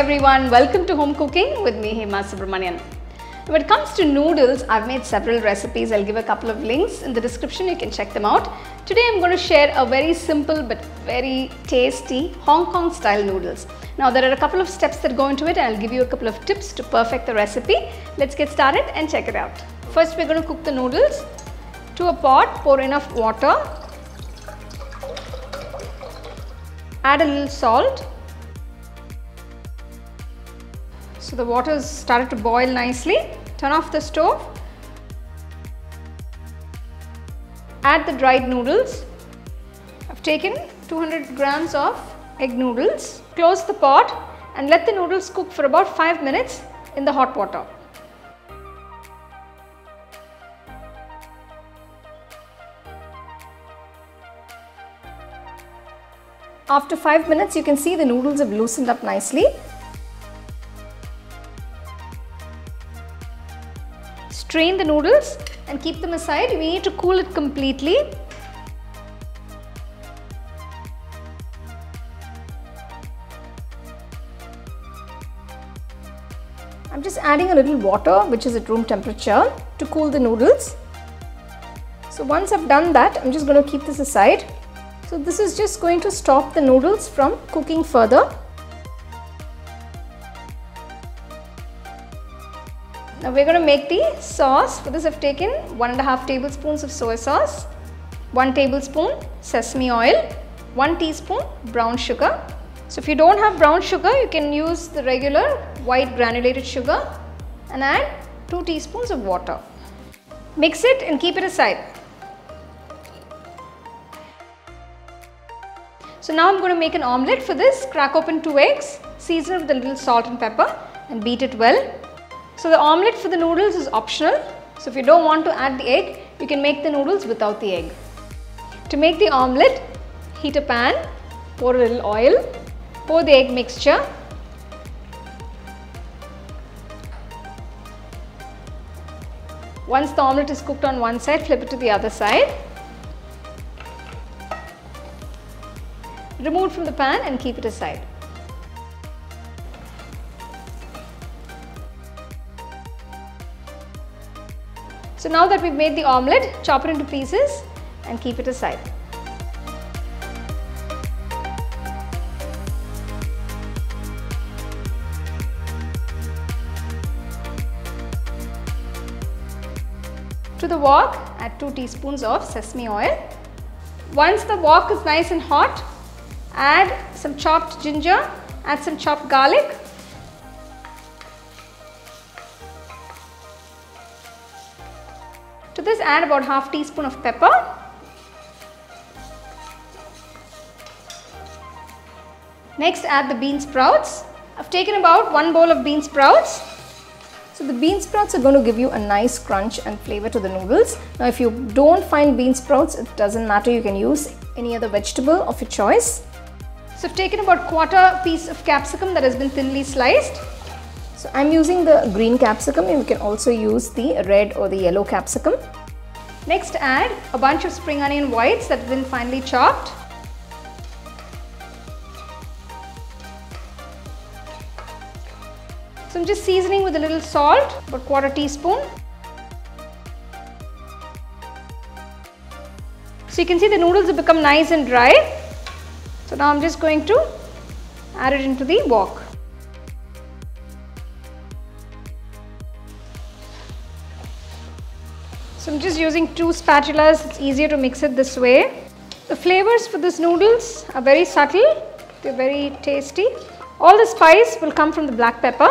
everyone, welcome to Home Cooking with me Hema Subramanian. When it comes to noodles, I've made several recipes. I'll give a couple of links in the description, you can check them out. Today I'm going to share a very simple but very tasty Hong Kong style noodles. Now there are a couple of steps that go into it and I'll give you a couple of tips to perfect the recipe. Let's get started and check it out. First we're going to cook the noodles. To a pot, pour enough water. Add a little salt. So the water has started to boil nicely. Turn off the stove. Add the dried noodles. I've taken 200 grams of egg noodles. Close the pot and let the noodles cook for about 5 minutes in the hot water. After 5 minutes, you can see the noodles have loosened up nicely. Strain the noodles and keep them aside. We need to cool it completely. I'm just adding a little water which is at room temperature to cool the noodles. So once I've done that, I'm just going to keep this aside. So this is just going to stop the noodles from cooking further. Now we're going to make the sauce. For this I've taken 1.5 tablespoons of soy sauce, 1 tablespoon sesame oil, 1 teaspoon brown sugar. So if you don't have brown sugar, you can use the regular white granulated sugar and add 2 teaspoons of water. Mix it and keep it aside. So now I'm going to make an omelette. For this, crack open 2 eggs, season with a little salt and pepper and beat it well. So the omelette for the noodles is optional. So if you don't want to add the egg, you can make the noodles without the egg. To make the omelette, heat a pan, pour a little oil, pour the egg mixture. Once the omelette is cooked on one side, flip it to the other side. Remove it from the pan and keep it aside. So now that we've made the omelette, chop it into pieces and keep it aside. To the wok, add 2 teaspoons of sesame oil. Once the wok is nice and hot, add some chopped ginger, add some chopped garlic. To this add about half teaspoon of pepper. Next add the bean sprouts. I've taken about 1 bowl of bean sprouts. So the bean sprouts are going to give you a nice crunch and flavor to the noodles. Now if you don't find bean sprouts, it doesn't matter, you can use any other vegetable of your choice. So I've taken about 1/4 piece of capsicum that has been thinly sliced. So I'm using the green capsicum, and you can also use the red or the yellow capsicum. Next add a bunch of spring onion whites that have been finely chopped. So I'm just seasoning with a little salt, about 1/4 teaspoon. So you can see the noodles have become nice and dry. So now I'm just going to add it into the wok. So I'm just using 2 spatulas, it's easier to mix it this way. The flavors for this noodles are very subtle, they're very tasty. All the spice will come from the black pepper.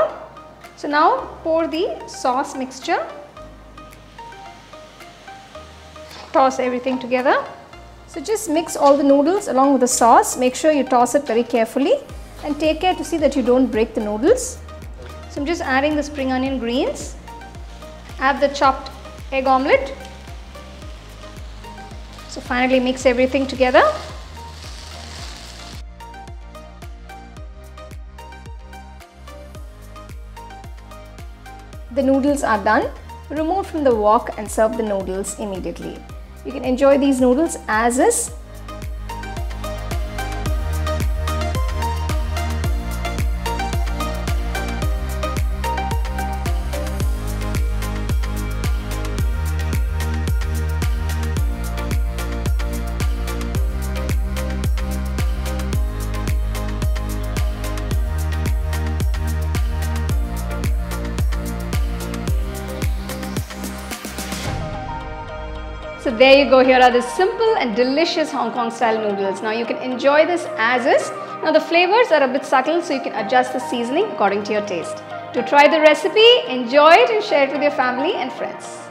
So now pour the sauce mixture. Toss everything together. So just mix all the noodles along with the sauce. Make sure you toss it very carefully and take care to see that you don't break the noodles. So I'm just adding the spring onion greens. Add the chopped egg omelette. So finally mix everything together. The noodles are done. Remove from the wok and serve the noodles immediately. You can enjoy these noodles as is. So there you go, here are the simple and delicious Hong Kong style noodles. Now you can enjoy this as is. Now the flavors are a bit subtle, so you can adjust the seasoning according to your taste. To try the recipe, enjoy it and share it with your family and friends.